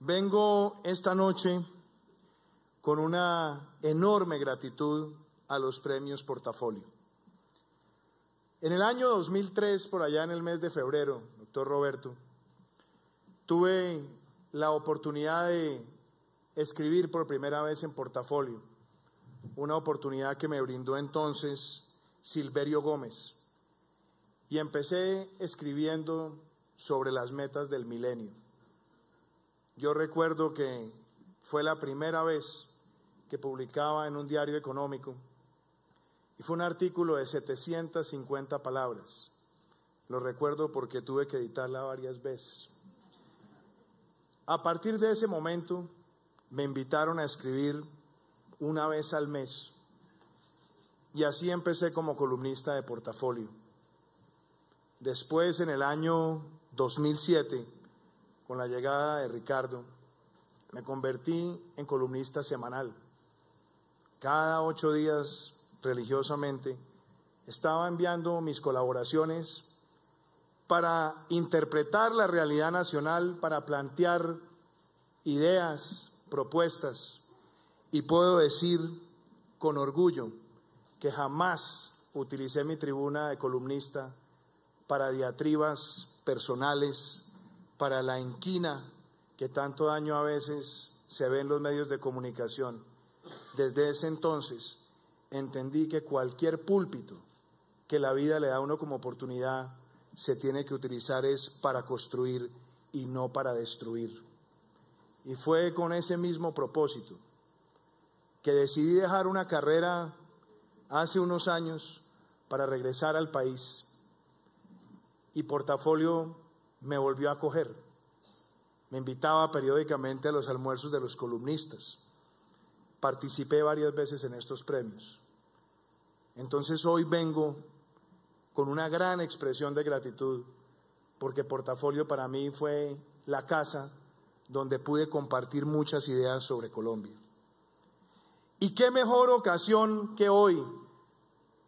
Vengo esta noche con una enorme gratitud a los premios Portafolio. En el año 2003, por allá en el mes de febrero, doctor Roberto, tuve la oportunidad de escribir por primera vez en Portafolio, una oportunidad que me brindó entonces Silverio Gómez, y empecé escribiendo sobre las metas del milenio. Yo recuerdo que fue la primera vez que publicaba en un diario económico y fue un artículo de 750 palabras. Lo recuerdo porque tuve que editarla varias veces. A partir de ese momento me invitaron a escribir una vez al mes y así empecé como columnista de Portafolio. Después, en el año 2007, con la llegada de Ricardo, me convertí en columnista semanal. Cada 8 días, religiosamente, estaba enviando mis colaboraciones para interpretar la realidad nacional, para plantear ideas, propuestas, y puedo decir con orgullo que jamás utilicé mi tribuna de columnista para diatribas personales, para la inquina que tanto daño a veces se ve en los medios de comunicación. Desde ese entonces entendí que cualquier púlpito que la vida le da a uno como oportunidad se tiene que utilizar es para construir y no para destruir. Y fue con ese mismo propósito que decidí dejar una carrera hace unos años para regresar al país. Y Portafolio me volvió a acoger. Me invitaba periódicamente a los almuerzos de los columnistas. Participé varias veces en estos premios. Entonces hoy vengo con una gran expresión de gratitud porque Portafolio para mí fue la casa donde pude compartir muchas ideas sobre Colombia. Y qué mejor ocasión que hoy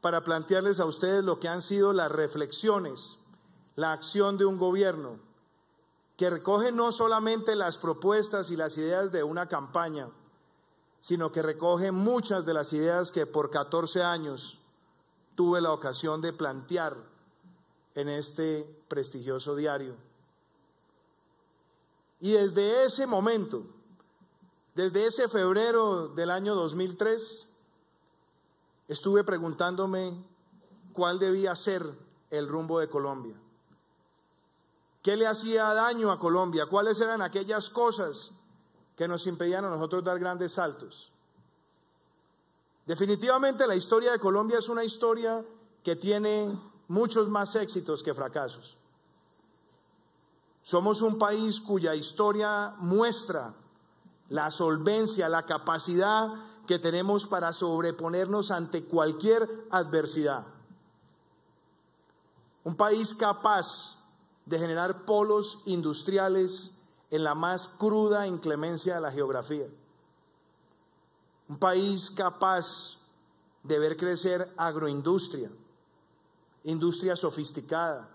para plantearles a ustedes lo que han sido las reflexiones, la acción de un gobierno que recoge no solamente las propuestas y las ideas de una campaña, sino que recoge muchas de las ideas que por 14 años tuve la ocasión de plantear en este prestigioso diario. Y desde ese momento, desde ese febrero del año 2003, estuve preguntándome cuál debía ser el rumbo de Colombia. ¿Qué le hacía daño a Colombia? ¿Cuáles eran aquellas cosas que nos impedían a nosotros dar grandes saltos? Definitivamente la historia de Colombia es una historia que tiene muchos más éxitos que fracasos. Somos un país cuya historia muestra la solvencia, la capacidad que tenemos para sobreponernos ante cualquier adversidad. Un país capaz de generar polos industriales en la más cruda inclemencia de la geografía. Un país capaz de ver crecer agroindustria, industria sofisticada,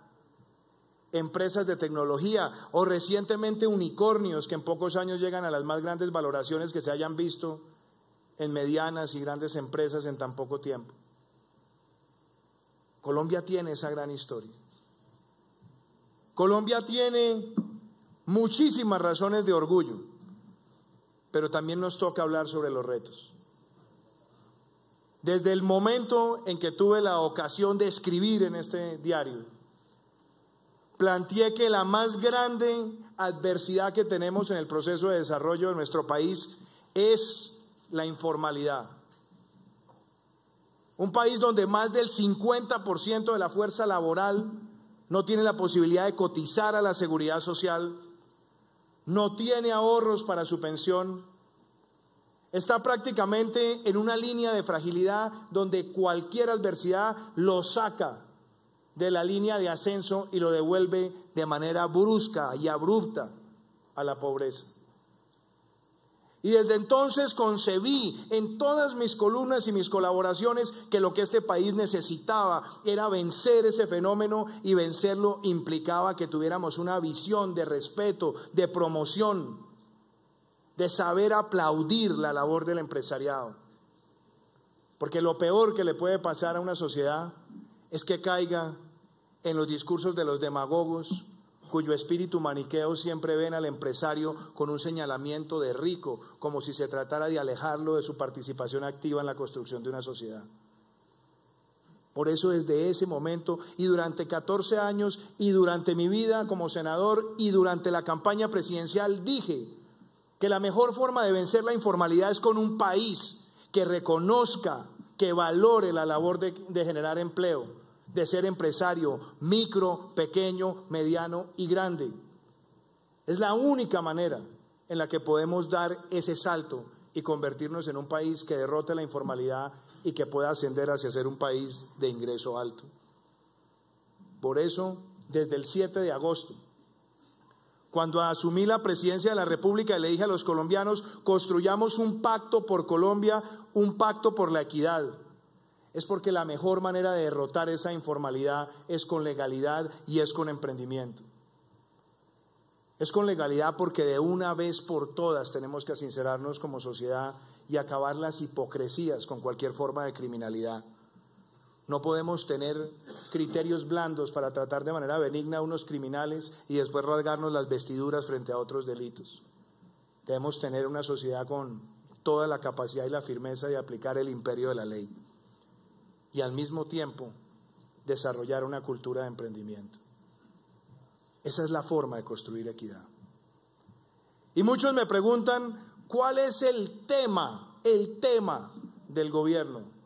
empresas de tecnología o recientemente unicornios que en pocos años llegan a las más grandes valoraciones que se hayan visto en medianas y grandes empresas en tan poco tiempo. Colombia tiene esa gran historia. Colombia tiene muchísimas razones de orgullo, pero también nos toca hablar sobre los retos. Desde el momento en que tuve la ocasión de escribir en este diario, planteé que la más grande adversidad que tenemos en el proceso de desarrollo de nuestro país es la informalidad. Un país donde más del 50% de la fuerza laboral no tiene la posibilidad de cotizar a la seguridad social, no tiene ahorros para su pensión, está prácticamente en una línea de fragilidad donde cualquier adversidad lo saca de la línea de ascenso y lo devuelve de manera brusca y abrupta a la pobreza. Y desde entonces concebí en todas mis columnas y mis colaboraciones que lo que este país necesitaba era vencer ese fenómeno, y vencerlo implicaba que tuviéramos una visión de respeto, de promoción de saber aplaudir la labor del empresariado. Porque lo peor que le puede pasar a una sociedad es que caiga en los discursos de los demagogos, cuyo espíritu maniqueo siempre ven al empresario con un señalamiento de rico, como si se tratara de alejarlo de su participación activa en la construcción de una sociedad. Por eso desde ese momento y durante 14 años y durante mi vida como senador y durante la campaña presidencial dije que la mejor forma de vencer la informalidad es con un país que reconozca, que valore la labor de generar empleo, de ser empresario micro, pequeño, mediano y grande. Es la única manera en la que podemos dar ese salto y convertirnos en un país que derrote la informalidad y que pueda ascender hacia ser un país de ingreso alto. Por eso, desde el 7 de agosto, cuando asumí la presidencia de la República, le dije a los colombianos: construyamos un pacto por Colombia, un pacto por la equidad. Es porque la mejor manera de derrotar esa informalidad es con legalidad y es con emprendimiento. Es con legalidad porque de una vez por todas tenemos que sincerarnos como sociedad y acabar las hipocresías con cualquier forma de criminalidad. No podemos tener criterios blandos para tratar de manera benigna a unos criminales y después rasgarnos las vestiduras frente a otros delitos. Debemos tener una sociedad con toda la capacidad y la firmeza de aplicar el imperio de la ley y al mismo tiempo desarrollar una cultura de emprendimiento. Esa es la forma de construir equidad. Y muchos me preguntan: ¿cuál es el tema del gobierno?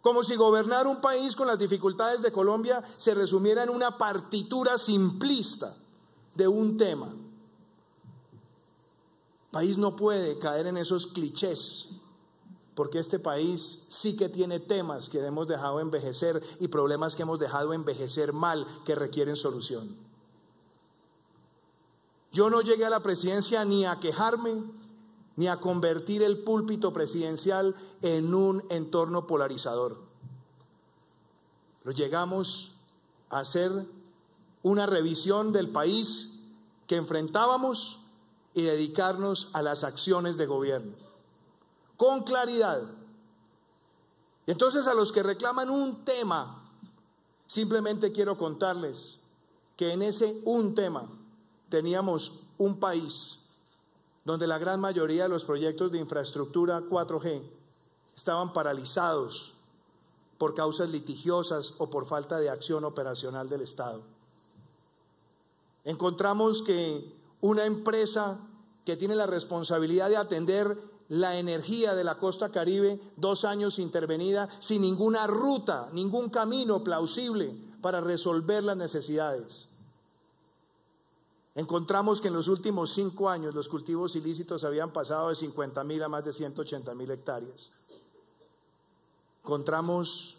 Como si gobernar un país con las dificultades de Colombia se resumiera en una partitura simplista de un tema. El país no puede caer en esos clichés, porque este país sí que tiene temas que hemos dejado envejecer y problemas que hemos dejado envejecer mal, que requieren solución. Yo no llegué a la presidencia ni a quejarme, ni a convertir el púlpito presidencial en un entorno polarizador. Lo llegamos a hacer una revisión del país que enfrentábamos y dedicarnos a las acciones de gobierno, con claridad. Y entonces, a los que reclaman un tema, simplemente quiero contarles que en ese un tema teníamos un país donde la gran mayoría de los proyectos de infraestructura 4G estaban paralizados por causas litigiosas o por falta de acción operacional del Estado. Encontramos que una empresa que tiene la responsabilidad de atender la energía de la costa Caribe, 2 años intervenida, sin ninguna ruta, ningún camino plausible para resolver las necesidades. Encontramos que en los últimos 5 años los cultivos ilícitos habían pasado de 50.000 a más de 180.000 hectáreas. Encontramos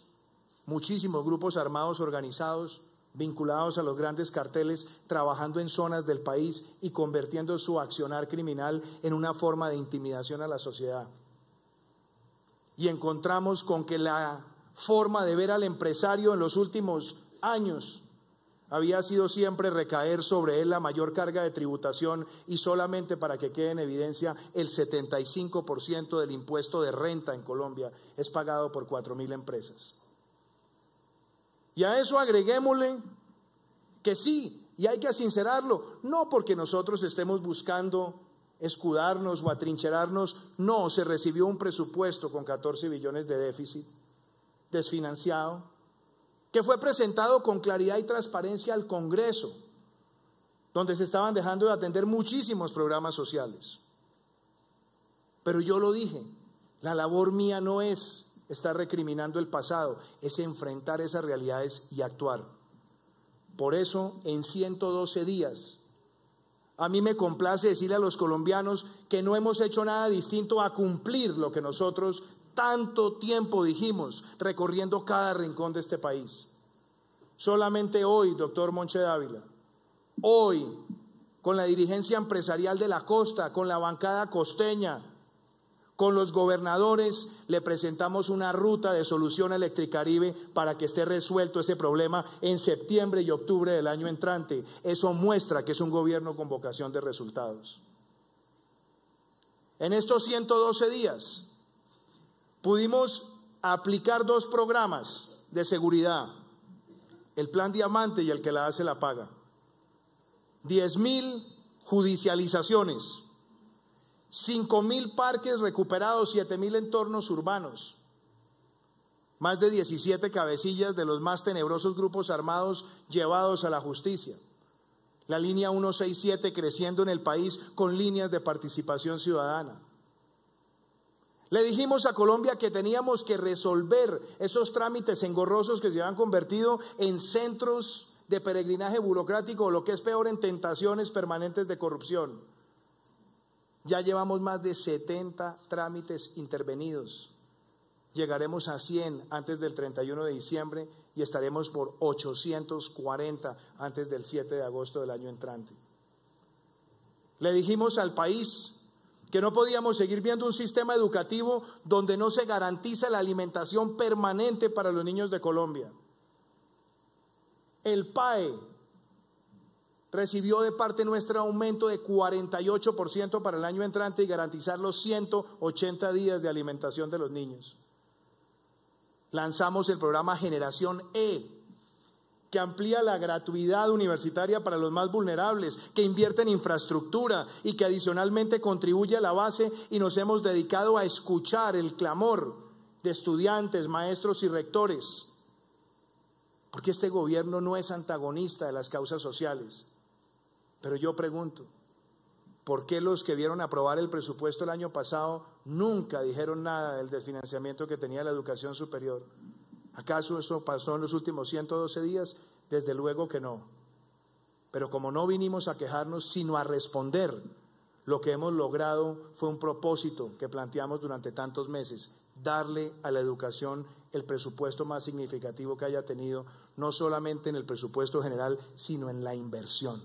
muchísimos grupos armados organizados, vinculados a los grandes carteles, trabajando en zonas del país y convirtiendo su accionar criminal en una forma de intimidación a la sociedad. Y encontramos con que la forma de ver al empresario en los últimos años había sido siempre recaer sobre él la mayor carga de tributación, y solamente para que quede en evidencia, el 75% del impuesto de renta en Colombia es pagado por 4.000 empresas. Y a eso agreguémosle que sí, y hay que sincerarlo, no porque nosotros estemos buscando escudarnos o atrincherarnos, no, se recibió un presupuesto con 14 billones de déficit, desfinanciado, que fue presentado con claridad y transparencia al Congreso, donde se estaban dejando de atender muchísimos programas sociales. Pero yo lo dije, la labor mía no es estar recriminando el pasado, es enfrentar esas realidades y actuar. Por eso, en 112 días, a mí me complace decirle a los colombianos que no hemos hecho nada distinto a cumplir lo que nosotros tanto tiempo dijimos, recorriendo cada rincón de este país. Solamente hoy, doctor Monche Dávila, hoy, con la dirigencia empresarial de la costa, con la bancada costeña, con los gobernadores, le presentamos una ruta de solución a Electricaribe para que esté resuelto ese problema en septiembre y octubre del año entrante. Eso muestra que es un gobierno con vocación de resultados. En estos 112 días pudimos aplicar 2 programas de seguridad, el Plan Diamante y el que la hace la paga. 10.000 judicializaciones, 5.000 parques recuperados, 7.000 entornos urbanos, más de 17 cabecillas de los más tenebrosos grupos armados llevados a la justicia. La línea 167 creciendo en el país con líneas de participación ciudadana. Le dijimos a Colombia que teníamos que resolver esos trámites engorrosos que se habían convertido en centros de peregrinaje burocrático, o lo que es peor, en tentaciones permanentes de corrupción. Ya llevamos más de 70 trámites intervenidos. Llegaremos a 100 antes del 31 de diciembre y estaremos por 840 antes del 7 de agosto del año entrante. Le dijimos al país que no podíamos seguir viendo un sistema educativo donde no se garantiza la alimentación permanente para los niños de Colombia. El PAE recibió de parte nuestra aumento de 48% para el año entrante y garantizar los 180 días de alimentación de los niños. Lanzamos el programa Generación E, que amplía la gratuidad universitaria para los más vulnerables, que invierte en infraestructura y que adicionalmente contribuye a la base, y nos hemos dedicado a escuchar el clamor de estudiantes, maestros y rectores, porque este gobierno no es antagonista de las causas sociales. Pero yo pregunto, ¿por qué los que vieron aprobar el presupuesto el año pasado nunca dijeron nada del desfinanciamiento que tenía la educación superior? ¿Acaso eso pasó en los últimos 112 días? Desde luego que no. Pero como no vinimos a quejarnos, sino a responder, lo que hemos logrado fue un propósito que planteamos durante tantos meses: darle a la educación el presupuesto más significativo que haya tenido, no solamente en el presupuesto general, sino en la inversión.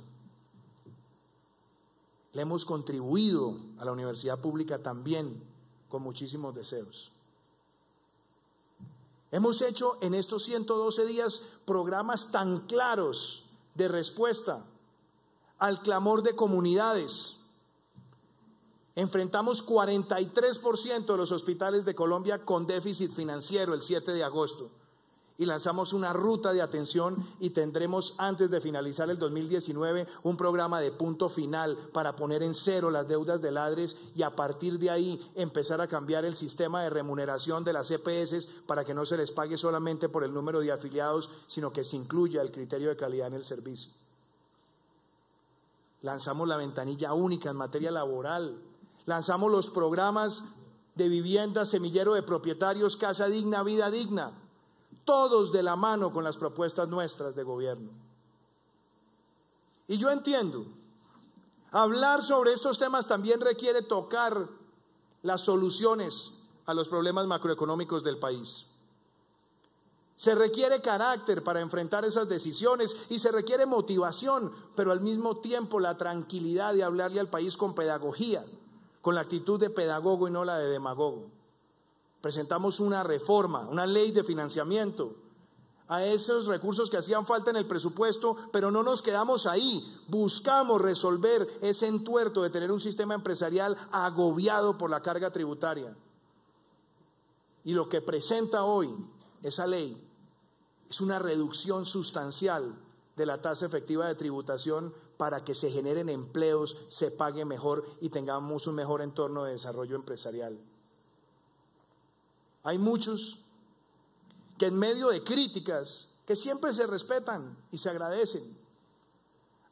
Le hemos contribuido a la universidad pública también con muchísimos deseos. Hemos hecho en estos 112 días programas tan claros de respuesta al clamor de comunidades. Enfrentamos 43% de los hospitales de Colombia con déficit financiero el 7 de agosto y lanzamos una ruta de atención, y tendremos antes de finalizar el 2019 un programa de punto final para poner en cero las deudas del ADRES y a partir de ahí empezar a cambiar el sistema de remuneración de las EPS para que no se les pague solamente por el número de afiliados, sino que se incluya el criterio de calidad en el servicio. Lanzamos la ventanilla única en materia laboral. Lanzamos los programas de vivienda, semillero de propietarios, casa digna, vida digna, todos de la mano con las propuestas nuestras de gobierno. Y yo entiendo, hablar sobre estos temas también requiere tocar las soluciones a los problemas macroeconómicos del país. Se requiere carácter para enfrentar esas decisiones y se requiere motivación, pero al mismo tiempo la tranquilidad de hablarle al país con pedagogía, con la actitud de pedagogo y no la de demagogo. Presentamos una reforma, una ley de financiamiento a esos recursos que hacían falta en el presupuesto, pero no nos quedamos ahí. Buscamos resolver ese entuerto de tener un sistema empresarial agobiado por la carga tributaria. Y lo que presenta hoy esa ley es una reducción sustancial de la tasa efectiva de tributación para que se generen empleos, se pague mejor y tengamos un mejor entorno de desarrollo empresarial. Hay muchos que en medio de críticas que siempre se respetan y se agradecen,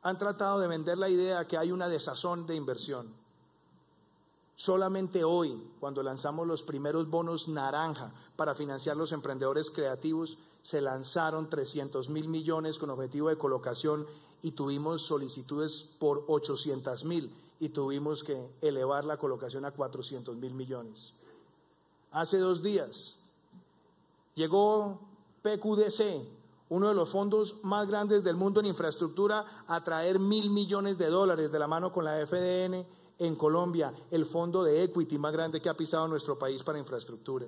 han tratado de vender la idea que hay una desazón de inversión. Solamente hoy, cuando lanzamos los primeros bonos naranja para financiar los emprendedores creativos, se lanzaron 300.000 millones con objetivo de colocación y tuvimos solicitudes por 800.000 y tuvimos que elevar la colocación a 400.000 millones. Hace 2 días llegó PQDC, uno de los fondos más grandes del mundo en infraestructura, a traer $1.000 millones de la mano con la FDN en Colombia, el fondo de equity más grande que ha pisado nuestro país para infraestructura.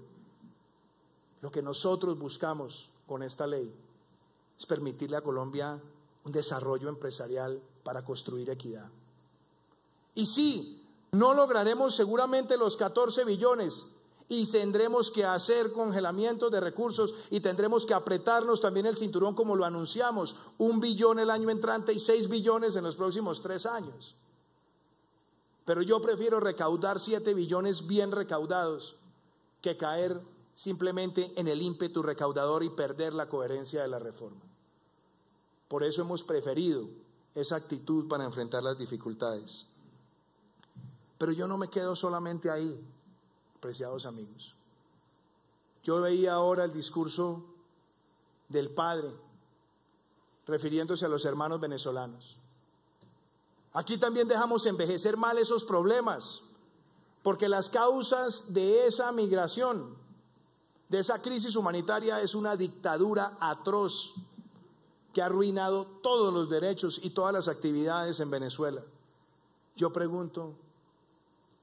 Lo que nosotros buscamos con esta ley es permitirle a Colombia un desarrollo empresarial para construir equidad. Y sí, No lograremos seguramente los 14 billones y tendremos que hacer congelamientos de recursos y tendremos que apretarnos también el cinturón como lo anunciamos, 1 billón el año entrante y 6 billones en los próximos 3 años. Pero yo prefiero recaudar 7 billones bien recaudados que caer simplemente en el ímpetu recaudador y perder la coherencia de la reforma. Por eso hemos preferido esa actitud para enfrentar las dificultades. Pero yo no me quedo solamente ahí, apreciados amigos. Yo veía ahora el discurso del padre refiriéndose a los hermanos venezolanos. Aquí también dejamos envejecer mal esos problemas, porque las causas de esa migración, de esa crisis humanitaria, es una dictadura atroz que ha arruinado todos los derechos y todas las actividades en Venezuela. Yo pregunto,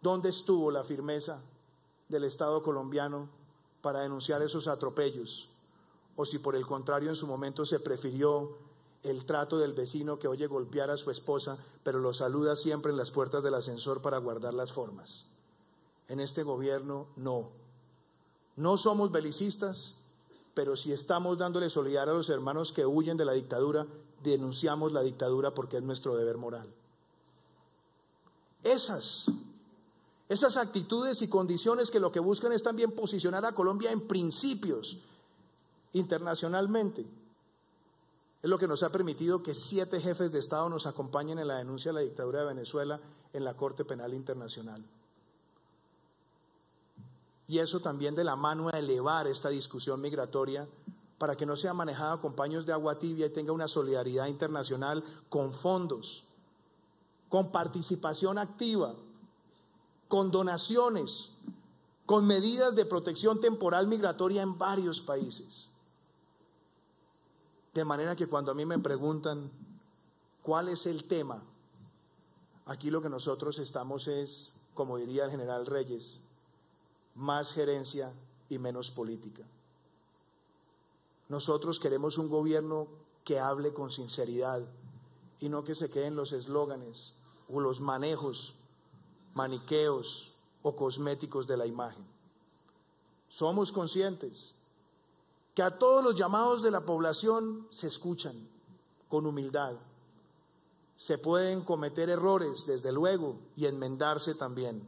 ¿dónde estuvo la firmeza del Estado colombiano para denunciar esos atropellos? O si por el contrario en su momento se prefirió el trato del vecino que oye golpear a su esposa, pero lo saluda siempre en las puertas del ascensor para guardar las formas. En este gobierno no. No somos belicistas, pero si estamos dándole solidaridad a los hermanos que huyen de la dictadura, denunciamos la dictadura porque es nuestro deber moral. Esas actitudes y condiciones que lo que buscan es también posicionar a Colombia en principios internacionalmente. Es lo que nos ha permitido que 7 jefes de Estado nos acompañen en la denuncia de la dictadura de Venezuela en la Corte Penal Internacional. Y eso también de la mano a elevar esta discusión migratoria para que no sea manejada con paños de agua tibia y tenga una solidaridad internacional con fondos, con participación activa, con donaciones, con medidas de protección temporal migratoria en varios países. De manera que cuando a mí me preguntan cuál es el tema, aquí lo que nosotros estamos es, como diría el general Reyes, más gerencia y menos política. Nosotros queremos un gobierno que hable con sinceridad y no que se queden los eslóganes o los manejos maniqueos o cosméticos de la imagen. Somos conscientes que a todos los llamados de la población se escuchan con humildad. Se pueden cometer errores, desde luego, y enmendarse también.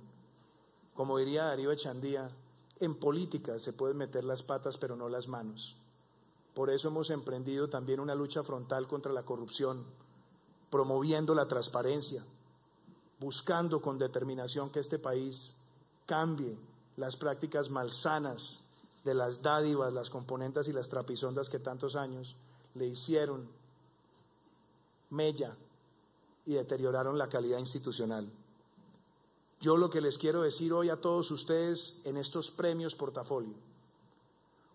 Como diría Darío Echandía, en política se pueden meter las patas pero no las manos. Por eso hemos emprendido también una lucha frontal contra la corrupción, promoviendo la transparencia, buscando con determinación que este país cambie las prácticas malsanas de las dádivas, las componendas y las trapisondas que tantos años le hicieron mella y deterioraron la calidad institucional. Yo lo que les quiero decir hoy a todos ustedes en estos premios portafolio,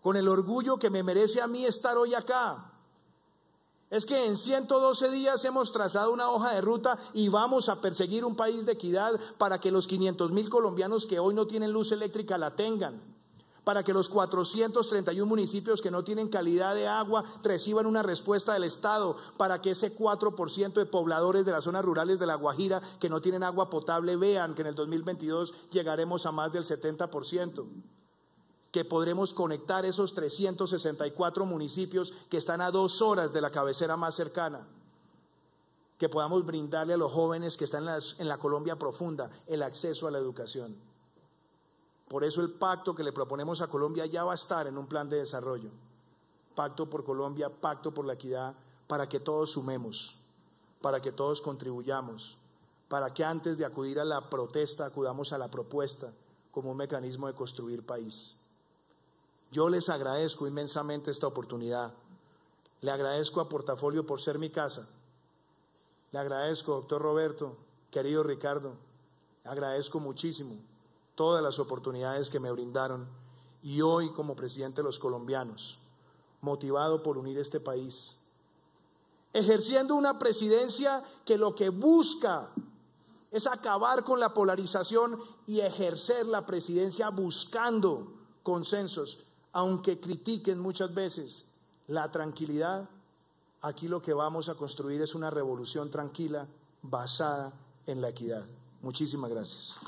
con el orgullo que me merece a mí estar hoy acá, es que en 112 días hemos trazado una hoja de ruta y vamos a perseguir un país de equidad para que los 500.000 colombianos que hoy no tienen luz eléctrica la tengan, para que los 431 municipios que no tienen calidad de agua reciban una respuesta del Estado, para que ese 4% de pobladores de las zonas rurales de La Guajira que no tienen agua potable vean que en el 2022 llegaremos a más del 70%, que podremos conectar esos 364 municipios que están a 2 horas de la cabecera más cercana, que podamos brindarle a los jóvenes que están en la Colombia profunda el acceso a la educación. Por eso el pacto que le proponemos a Colombia ya va a estar en un plan de desarrollo. Pacto por Colombia, pacto por la equidad, para que todos sumemos, para que todos contribuyamos, para que antes de acudir a la protesta acudamos a la propuesta como un mecanismo de construir país. Yo les agradezco inmensamente esta oportunidad. Le agradezco a Portafolio por ser mi casa. Le agradezco, doctor Roberto, querido Ricardo, agradezco muchísimo todas las oportunidades que me brindaron, y hoy como presidente de los colombianos, motivado por unir este país, ejerciendo una presidencia que lo que busca es acabar con la polarización y ejercer la presidencia buscando consensos, aunque critiquen muchas veces la tranquilidad. Aquí lo que vamos a construir es una revolución tranquila basada en la equidad. Muchísimas gracias.